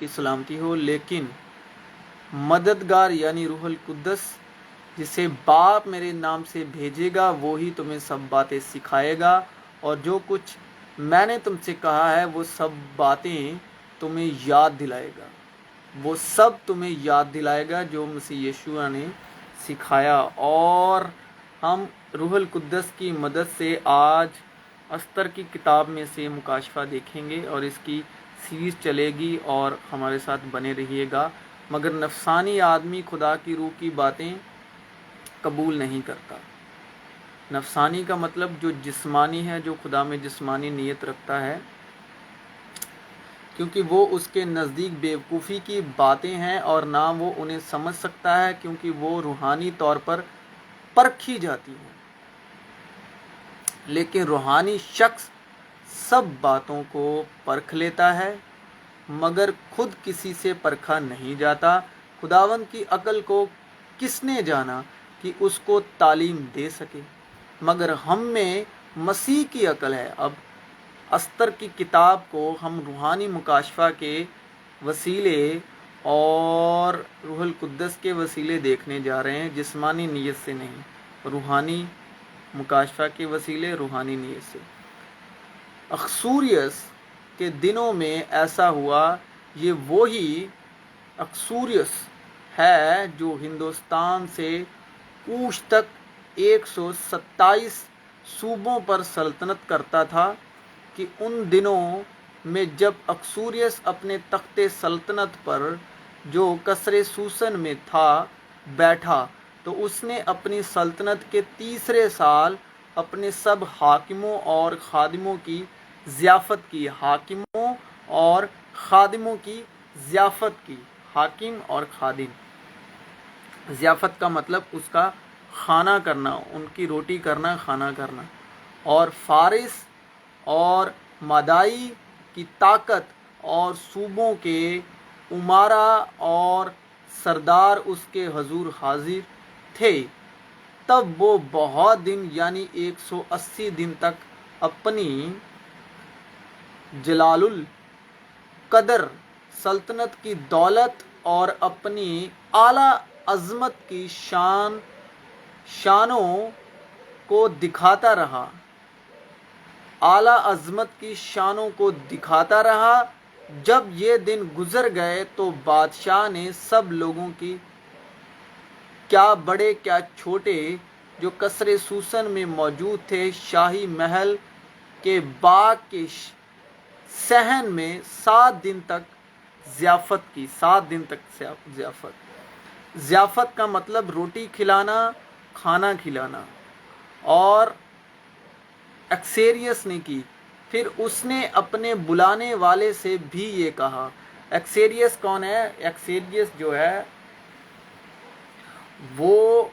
की सलामती हो, लेकिन मददगार यानी रूह अल कुद्दस जिसे बाप मेरे नाम से भेजेगा वो ही तुम्हें सब बातें सिखाएगा, और जो कुछ मैंने तुमसे कहा है वो सब बातें तुम्हें याद दिलाएगा। वो सब तुम्हें याद दिलाएगा जो मसीह यीशु ने सिखाया। और हम रूह अल कुद्दस की मदद से आज अस्तर की किताब में से मुकाशफा देखेंगे और इसकी सीरीज़ चलेगी, और हमारे साथ बने रहिएगा। मगर नफसानी आदमी खुदा की रूह की बातें कबूल नहीं करता। नफसानी का मतलब जो जिस्मानी है, जो खुदा में जिस्मानी नीयत रखता है, क्योंकि वो उसके नज़दीक बेवकूफ़ी की बातें हैं और ना वो उन्हें समझ सकता है, क्योंकि वो रूहानी तौर पर परखी जाती हैं। लेकिन रूहानी शख्स सब बातों को परख लेता है, मगर खुद किसी से परखा नहीं जाता। खुदावंद की अकल को किसने जाना कि उसको तालीम दे सके, मगर हम में मसीह की अकल है। अब अस्तर की किताब को हम रूहानी मुकाशफा के वसीले और रूह अल कुद्दस के वसीले देखने जा रहे हैं, जिस्मानी नीयत से नहीं, रूहानी मुकाशफा के वसीले, रूहानी नीयत से। अक्सूरियस के दिनों में ऐसा हुआ। ये वही अक्सूरियस है जो हिंदुस्तान से कूश तक 127 सूबों पर सल्तनत करता था, कि उन दिनों में जब अक्सूरियस अपने तख्ते सल्तनत पर जो कसरे सूसन में था बैठा, तो उसने अपनी सल्तनत के 3रे साल अपने सब हाकिमों और खादिमों की ज़ियाफ़त की। हाकिमों और खादिमों की ज़ियाफ़त की। हाकिम और खादिम, ज़ियाफ़त का मतलब उसका खाना करना, उनकी रोटी करना, खाना करना। और फारिस और मदाई की ताकत और सूबों के उमारा और सरदार उसके हजूर हाजिर थे। तब वो बहुत दिन यानी 180 दिन तक अपनी जलालुल कदर सल्तनत की दौलत और अपनी आला अज़मत की शानों को दिखाता रहा। आला अज़मत की शानों को दिखाता रहा। जब ये दिन गुजर गए तो बादशाह ने सब लोगों की, क्या बड़े क्या छोटे, जो कसरे सूसन में मौजूद थे, शाही महल के बाग के सहन में 7 दिन तक ज़ियाफ़त की। 7 दिन तक ज़ियाफ़त। ज़ियाफ़त का मतलब रोटी खिलाना, खाना खिलाना। और एक्सेरियस ने की। फिर उसने अपने बुलाने वाले से भी ये कहा। एक्सेरियस कौन है? एक्सेरियस जो है वो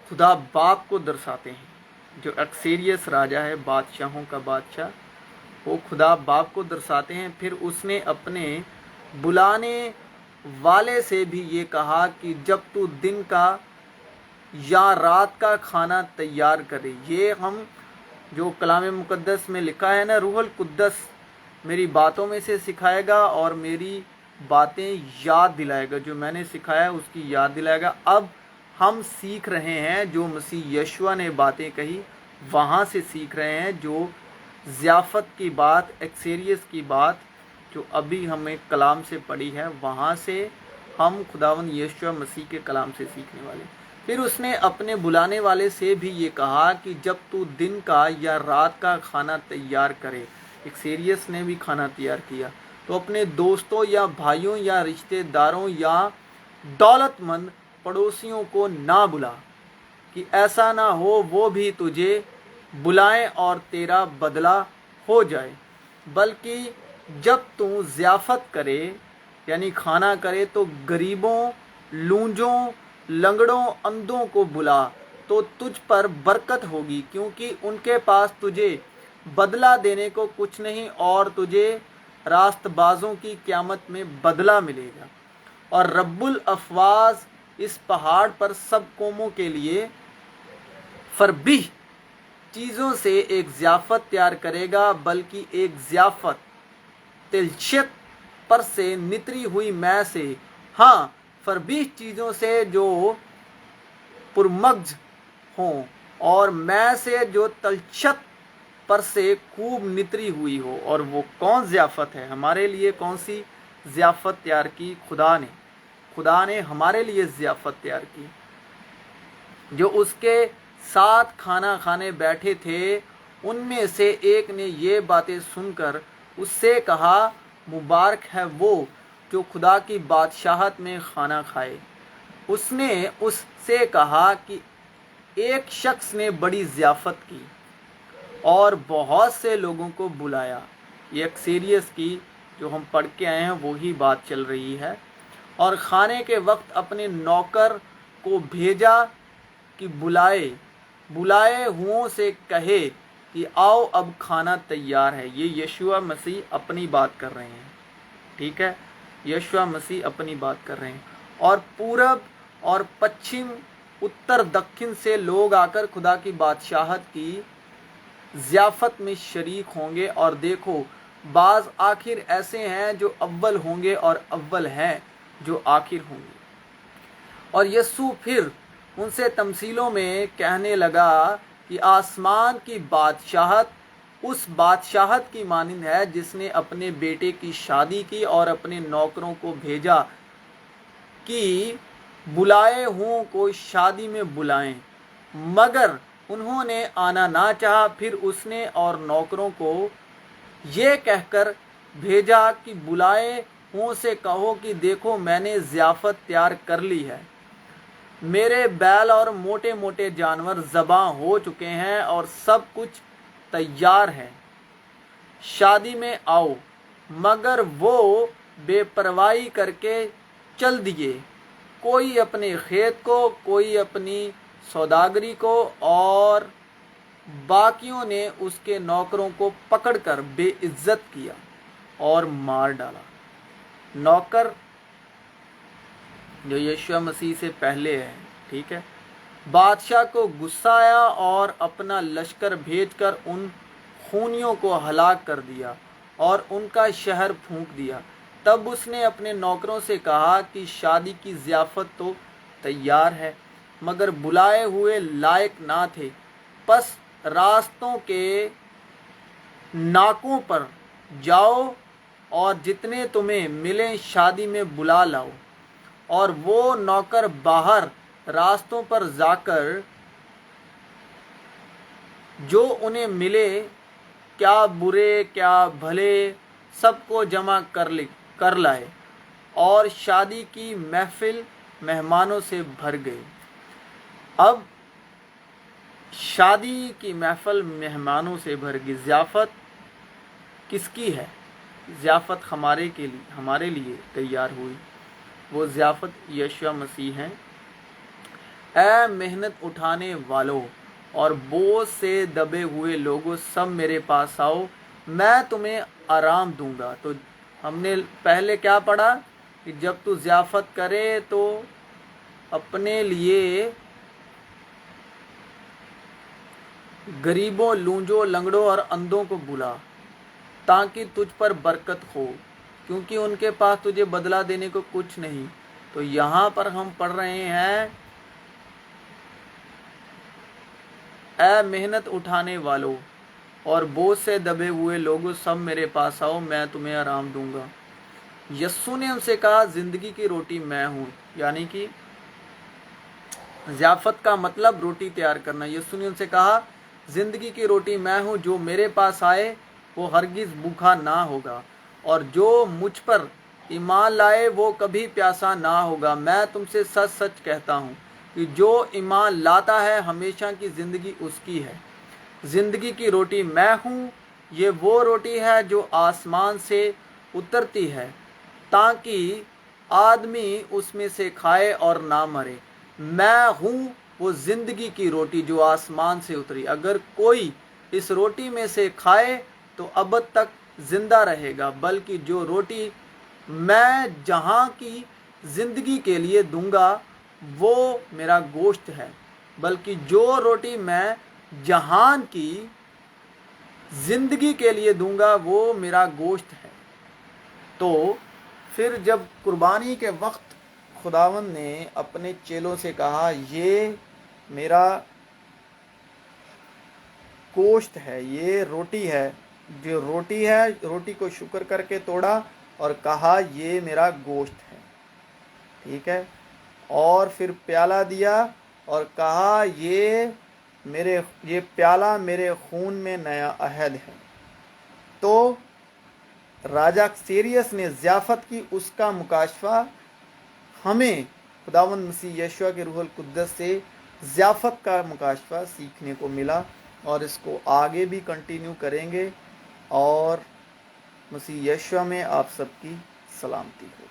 खुदा बाप को दर्शाते हैं। जो एक्सेरियस राजा है, बादशाहों का बादशाह, वो खुदा बाप को दर्शाते हैं। फिर उसने अपने बुलाने वाले से भी ये कहा कि जब तू दिन का या रात का खाना तैयार करे। ये हम जो कलाम मुक़द्दस में लिखा है ना, रूह अल कुद्दस मेरी बातों में से सिखाएगा और मेरी बातें याद दिलाएगा। जो मैंने सिखाया उसकी याद दिलाएगा। अब हम सीख रहे हैं जो मसीह यीशु ने बातें कही, वहाँ से सीख रहे हैं। जो ज़ियाफ़त की बात, एक्सेरियस की बात जो अभी हमें कलाम से पढ़ी है, वहाँ से हम खुदावंद यीशु मसीह के कलाम से सीखने वाले। फिर उसने अपने बुलाने वाले से भी ये कहा कि जब तू दिन का या रात का खाना तैयार करे। एक्सेरियस ने भी खाना तैयार किया। तो अपने दोस्तों या भाइयों या रिश्तेदारों या दौलतमंद पड़ोसियों को ना बुला, कि ऐसा ना हो वो भी तुझे बुलाएं और तेरा बदला हो जाए। बल्कि जब तू ज़ियाफ़त करे यानी खाना करे तो गरीबों, लूंजों, लंगड़ों, अंधों को बुला, तो तुझ पर बरकत होगी, क्योंकि उनके पास तुझे बदला देने को कुछ नहीं और तुझे रास्तबाजों की क़यामत में बदला मिलेगा। और रब्बुल अफ़वाज इस पहाड़ पर सब कौमों के लिए फरबीह चीज़ों से एक ज़ियाफ़त तैयार करेगा, बल्कि एक ज़ियाफ़त तिलशत पर से नितरी हुई मैं से, हाँ फरबीस चीज़ों से जो पुरमग्ज हों, और मैं से जो तलछत पर से खूब नितरी हुई हो। और वो कौन ज़ियाफ़त है? हमारे लिए कौन सी ज़ियाफ़त तैयार की? खुदा ने हमारे लिए ज़ियाफ़त तैयार की। जो उसके साथ खाना खाने बैठे थे उनमें से एक ने ये बातें सुनकर उससे कहा, मुबारक है वो जो खुदा की बादशाहत में खाना खाए। उसने उससे कहा कि एक शख्स ने बड़ी ज़ियाफ़त की और बहुत से लोगों को बुलाया। ये अक्सरियत की जो हम पढ़ के आए हैं वही बात चल रही है। और खाने के वक्त अपने नौकर को भेजा कि बुलाए हुओं से कहे कि आओ अब खाना तैयार है। ये यीशु मसीह अपनी बात कर रहे हैं, ठीक है, यीशु मसीह अपनी बात कर रहे हैं। और पूरब और पश्चिम, उत्तर दक्षिण से लोग आकर खुदा की बादशाहत की ज़ियाफ़त में शरीक होंगे। और देखो, बाज़ आखिर ऐसे हैं जो अव्वल होंगे और अव्वल हैं जो आखिर होंगे। और यीशु फिर उनसे तमसीलों में कहने लगा कि आसमान की बादशाहत उस बादशाहत की मानिंद है जिसने अपने बेटे की शादी की और अपने नौकरों को भेजा कि बुलाए हुओं को शादी में बुलाएं, मगर उन्होंने आना ना चाहा। फिर उसने और नौकरों को ये कहकर भेजा कि बुलाए हुओं से कहो कि देखो मैंने ज़ियाफ़त तैयार कर ली है, मेरे बैल और मोटे मोटे जानवर ज़बां हो चुके हैं और सब कुछ तैयार है, शादी में आओ। मगर वो बेपरवाही करके चल दिए, कोई अपने खेत को, कोई अपनी सौदागरी को, और बाकियों ने उसके नौकरों को पकड़कर बेइज्जत किया और मार डाला। नौकर जो यीशु मसीह से पहले है, ठीक है, बादशाह को गुस्सा आया और अपना लश्कर भेजकर उन खूनियों को हलाक कर दिया और उनका शहर फूंक दिया। तब उसने अपने नौकरों से कहा कि शादी की ज़ियाफ़त तो तैयार है, मगर बुलाए हुए लायक ना थे। बस रास्तों के नाकों पर जाओ और जितने तुम्हें मिलें शादी में बुला लाओ। और वो नौकर बाहर रास्तों पर जाकर जो उन्हें मिले, क्या बुरे क्या भले, सबको जमा कर लाए और शादी की महफिल मेहमानों से भर गई। अब शादी की महफिल मेहमानों से भर गई। ज़ियाफ़त किसकी है? ज़ियाफ़त हमारे लिए तैयार हुई। वो ज़ियाफ़त यीशु मसीह हैं। ऐ मेहनत उठाने वालों और बोझ से दबे हुए लोगों, सब मेरे पास आओ, मैं तुम्हें आराम दूंगा। तो हमने पहले क्या पढ़ा कि जब तू ज़ियाफ़त करे तो अपने लिए गरीबों, लूंजों, लंगड़ों और अंधों को बुला, ताकि तुझ पर बरकत हो, क्योंकि उनके पास तुझे बदला देने को कुछ नहीं। तो यहाँ पर हम पढ़ रहे हैं, ऐ मेहनत उठाने वालों और बोझ से दबे हुए लोगों, सब मेरे पास आओ, मैं तुम्हें आराम दूंगा। यस्सु ने उनसे कहा, जिंदगी की रोटी मैं हूँ। यानी कि ज़ियाफ़त का मतलब रोटी तैयार करना। यस्सु ने उनसे कहा, जिंदगी की रोटी मैं हूँ, जो मेरे पास आए वो हरगिज़ भूखा ना होगा, और जो मुझ पर ईमान लाए वो कभी प्यासा ना होगा। मैं तुमसे सच सच कहता हूँ कि जो ईमान लाता है हमेशा की ज़िंदगी उसकी है। ज़िंदगी की रोटी मैं हूँ। ये वो रोटी है जो आसमान से उतरती है, ताकि आदमी उसमें से खाए और ना मरे। मैं हूँ वो ज़िंदगी की रोटी जो आसमान से उतरी। अगर कोई इस रोटी में से खाए तो अब तक ज़िंदा रहेगा, बल्कि जो रोटी मैं जहाँ की ज़िंदगी के लिए दूंगा वो मेरा गोश्त है। बल्कि जो रोटी मैं जहान की ज़िंदगी के लिए दूंगा वो मेरा गोश्त है। तो پھر جب قربانی کے وقت خداوند نے اپنے چیلوں سے کہا یہ میرا گوشت ہے، یہ روٹی ہے، جو روٹی ہے روٹی کو شکر کر کے توڑا اور کہا یہ میرا گوشت ہے، ٹھیک ہے، اور پھر پیالہ دیا اور کہا یہ پیالہ میرے خون میں نیا عہد ہے۔ تو راجہ سیریس نے ضیافت کی، اس کا مکاشفہ ہمیں خداوند مسیح یشوع کے روح القدس سے ضیافت کا مکاشفہ سیکھنے کو ملا، اور اس کو آگے بھی کنٹینیو کریں گے، اور مسیح یشوع میں آپ سب کی سلامتی ہو۔